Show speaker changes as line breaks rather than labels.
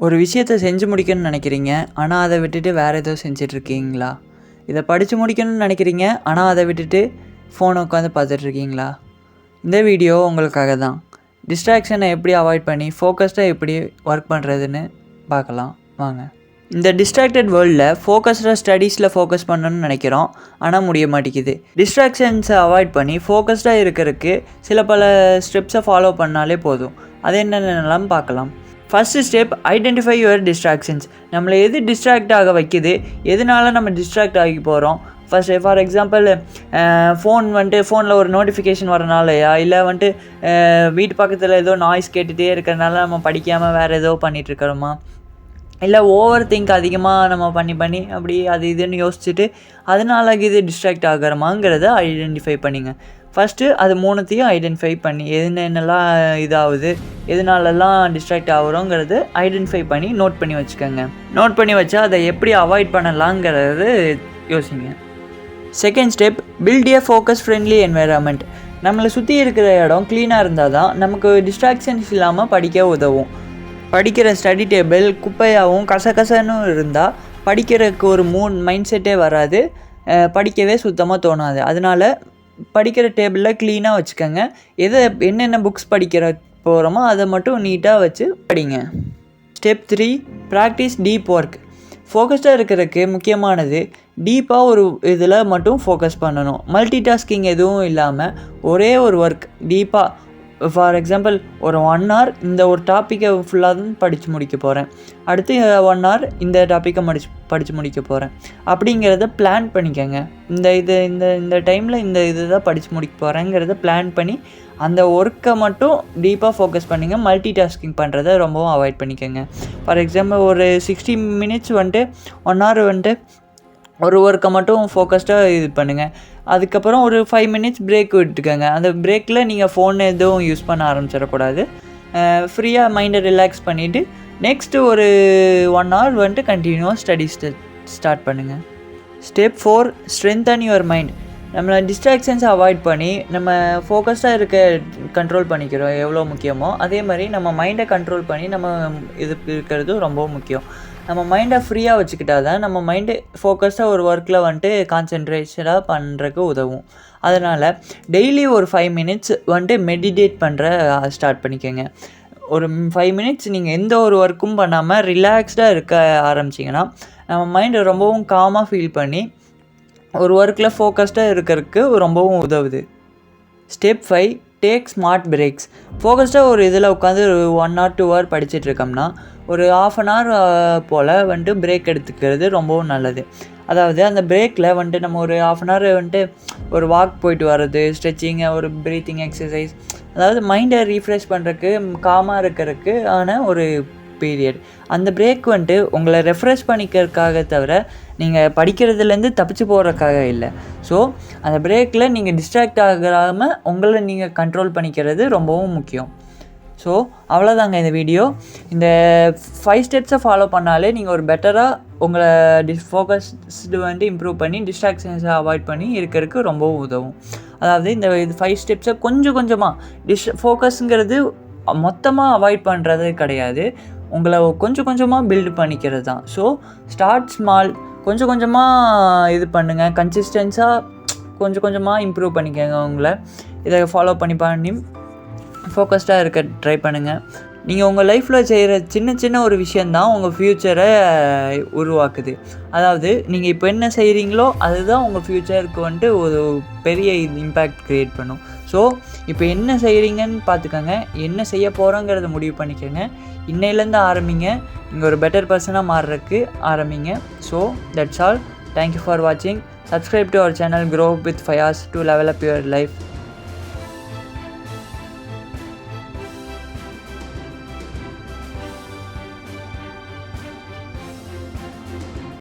ஒரு விஷயத்த செஞ்சு முடிக்கணும்னு நினைக்கிறீங்க, ஆனால் அதை விட்டுட்டு வேறு ஏதோ செஞ்சிட்ருக்கீங்களா? இதை படித்து முடிக்கணும்னு நினைக்கிறீங்க, ஆனால் அதை விட்டுட்டு ஃபோனை உட்காந்து பார்த்துட்ருக்கீங்களா? இந்த வீடியோ உங்களுக்காக தான். டிஸ்ட்ராக்ஷனை எப்படி அவாய்ட் பண்ணி ஃபோக்கஸ்டாக எப்படி ஒர்க் பண்ணுறதுன்னு பார்க்கலாம் வாங்க. இந்த டிஸ்ட்ராக்டட் வேர்ல்டில் ஃபோக்கஸ்டாக ஸ்டடீஸில் ஃபோக்கஸ் பண்ணணும்னு நினைக்கிறோம், ஆனால் முடிய மாட்டேங்குது. டிஸ்ட்ராக்ஷன்ஸை அவாய்ட் பண்ணி ஃபோக்கஸ்டாக இருக்கிறதுக்கு சில பல ஸ்டெப்ஸை ஃபாலோ பண்ணாலே போதும். அது என்னென்னலாம் பார்க்கலாம். First step, identify your distractions. நம்மளை எது டிஸ்ட்ராக்ட் ஆக வைக்குது, எதனால நம்ம டிஸ்ட்ராக்ட் ஆகி போகிறோம். ஃபஸ்ட்டு ஃபார் எக்ஸாம்பிள் ஃபோனில் ஒரு நோட்டிஃபிகேஷன் வரனாலையா, இல்லை வீட்டு பக்கத்தில் ஏதோ நாய்ஸ் கேட்டுகிட்டே இருக்கிறனால நம்ம படிக்காமல் வேறு ஏதோ பண்ணிகிட்ருக்கிறோமா, இல்லை ஓவர் திங்க் அதிகமாக நம்ம பண்ணி அப்படி அது இதுன்னு யோசிச்சுட்டு அதனால இது டிஸ்ட்ராக்ட் ஆகிறோமாங்கிறத ஐடென்டிஃபை பண்ணிங்க. ஃபஸ்ட்டு அது மூணுத்தையும் ஐடென்டிஃபை பண்ணி என்னென்னலாம் இதாகுது, எதனாலலாம் டிஸ்ட்ராக்ட் ஆகிறோங்கிறது ஐடென்டிஃபை பண்ணி நோட் பண்ணி வச்சுக்கோங்க. நோட் பண்ணி வச்சா அதை எப்படி அவாய்ட் பண்ணலாங்கிறது யோசிங்க. Second step, build a focus friendly environment. நம்மளை சுற்றி இருக்கிற இடம் க்ளீனாக இருந்தால் தான் நமக்கு டிஸ்ட்ராக்ஷன்ஸ் இல்லாமல் படிக்க உதவும். படிக்கிற ஸ்டடி டேபிள் குப்பையாகவும் கசகசன்னு இருந்தால் படிக்கிறதுக்கு ஒரு மைண்ட் செட்டே வராது, படிக்கவே சுத்தமாக தோணாது. அதனால் படிக்கிற டேபிளில் க்ளீனாக வச்சுக்கோங்க. என்னென்ன புக்ஸ் படிக்கிற போகிறோமோ அதை மட்டும் நீட்டாக வச்சு படிங்க. Step 3, practice deep work. ஃபோக்கஸ்டாக இருக்கிறதுக்கு முக்கியமானது டீப்பாக ஒரு இதில் மட்டும் ஃபோக்கஸ் பண்ணணும். மல்டி டாஸ்கிங் எதுவும் இல்லாமல் ஒரே ஒரு ஒர்க் டீப்பாக. ஃபார் எக்ஸாம்பிள் ஒரு 1 hour இந்த ஒரு டாப்பிக்கை ஃபுல்லாக தான் படித்து முடிக்க போகிறேன், அடுத்து 1 hour இந்த டாப்பிக்கை படித்து முடிக்க போகிறேன் அப்படிங்கிறத பிளான் பண்ணிக்கோங்க. இந்த டைமில் இந்த இது தான் படித்து முடிக்க போகிறேங்கிறத பிளான் பண்ணி அந்த ஒர்க்கை மட்டும் டீப்பாக ஃபோக்கஸ் பண்ணிங்க. மல்டி டாஸ்கிங் பண்ணுறதை ரொம்பவும் அவாய்ட் பண்ணிக்கோங்க. ஃபார் எக்ஸாம்பிள் ஒரு 60 minutes 1 hour ஒரு ஒர்க்கை மட்டும் ஃபோக்கஸ்டாக இது பண்ணுங்கள். அதுக்கப்புறம் ஒரு 5 minutes பிரேக் விட்டுக்கோங்க. அந்த பிரேக்கில் நீங்கள் ஃபோன் எதுவும் யூஸ் பண்ண ஆரம்பிச்சிடக்கூடாது. ஃப்ரீயாக மைண்டை ரிலாக்ஸ் பண்ணிவிட்டு நெக்ஸ்ட்டு ஒரு 1 hour கண்டினியூவாக ஸ்டடீஸ் ஸ்டார்ட் பண்ணுங்கள். Step 4, strengthen your mind. நம்மளை டிஸ்ட்ராக்ஷன்ஸை அவாய்ட் பண்ணி நம்ம ஃபோக்கஸ்டாக கண்ட்ரோல் பண்ணிக்கிறோம் எவ்வளோ முக்கியமோ, அதே மாதிரி நம்ம மைண்டை கண்ட்ரோல் பண்ணி நம்ம இது இருக்கிறதும் ரொம்ப முக்கியம். நம்ம மைண்டை ஃப்ரீயாக வச்சுக்கிட்டா தான் நம்ம மைண்டு ஃபோக்கஸ்டாக ஒரு ஒர்க்கில் கான்சென்ட்ரேஷனாக பண்ணுறதுக்கு உதவும். அதனால் டெய்லி ஒரு 5 minutes மெடிடேட் பண்ணுற ஸ்டார்ட் பண்ணிக்கோங்க. ஒரு 5 minutes நீங்கள் எந்த ஒரு ஒர்க்கும் பண்ணாமல் ரிலாக்ஸ்டாக இருக்க ஆரம்பிச்சிங்கன்னா நம்ம மைண்டை ரொம்பவும் காமாக ஃபீல் பண்ணி ஒரு ஒர்க்கில் ஃபோக்கஸ்டாக இருக்கிறதுக்கு ரொம்பவும் உதவுது. Step 5, take smart breaks. ஃபோக்கஸ்டாக ஒரு இதில் உட்காந்து 1 or 2 hour படிச்சுட்ருக்கோம்னா ஒரு 1/2 hour போல் பிரேக் எடுத்துக்கிறது ரொம்பவும் நல்லது. அதாவது அந்த பிரேக்கில் நம்ம ஒரு 1/2 hour ஒரு வாக் போயிட்டு வர்றது, ஸ்ட்ரெச்சிங், ஒரு ப்ரீத்திங் எக்ஸசைஸ், அதாவது மைண்டை ரீஃப்ரெஷ் பண்ணுறதுக்கு காமாக இருக்கிறதுக்கு ஆன ஒரு பீரியட். அந்த பிரேக் உங்களை ரெஃப்ரெஷ் பண்ணிக்கிறதுக்காக தவிர நீங்கள் படிக்கிறதுலேருந்து தப்பிச்சு போகிறதுக்காக இல்லை. ஸோ அந்த பிரேக்கில் நீங்கள் டிஸ்ட்ராக்ட் ஆகாமல் உங்களை நீங்கள் கண்ட்ரோல் பண்ணிக்கிறது ரொம்பவும் முக்கியம். ஸோ அவ்வளோதாங்க இந்த வீடியோ. இந்த 5 steps ஃபாலோ பண்ணாலே நீங்கள் ஒரு பெட்டராக உங்களை ஃபோக்கஸ்டு இம்ப்ரூவ் பண்ணி டிஸ்ட்ராக்ஷன்ஸை அவாய்ட் பண்ணி இருக்கிறதுக்கு ரொம்பவும் உதவும். அதாவது இந்த 5 steps கொஞ்சம் கொஞ்சமாக ஃபோக்கஸுங்கிறது மொத்தமாக அவாய்ட் பண்ணுறது கிடையாது, உங்களை கொஞ்சமாக பில்டு பண்ணிக்கிறது தான். ஸோ ஸ்டார்ட் ஸ்மால், கொஞ்சமாக இது பண்ணுங்கள், கன்சிஸ்டன்ஸாக கொஞ்சமாக இம்ப்ரூவ் பண்ணிக்கோங்க. உங்களை இதை ஃபாலோ பண்ணி ஃபோக்கஸ்டாக இருக்க ட்ரை பண்ணுங்கள். நீங்கள் உங்கள் லைஃப்பில் செய்கிற சின்ன ஒரு விஷயந்தான் உங்கள் ஃப்யூச்சரை உருவாக்குது. அதாவது நீங்கள் இப்போ என்ன செய்கிறீங்களோ அதுதான் உங்கள் ஃப்யூச்சருக்கு ஒரு பெரிய இம்பேக்ட் க்ரியேட் பண்ணும். ஸோ இப்போ என்ன செய்கிறீங்கன்னு பார்த்துக்கோங்க, என்ன செய்ய போகிறோங்கிறத முடிவு பண்ணிக்கோங்க. இன்னையிலேருந்து ஆரம்பிங்க, நீங்கள் ஒரு பெட்டர் பர்சனாக மாறுறதுக்கு ஆரம்பிங்க. So that's all. Thank you for வாட்சிங். Subscribe to our channel Grow with Fayaz to level up your life.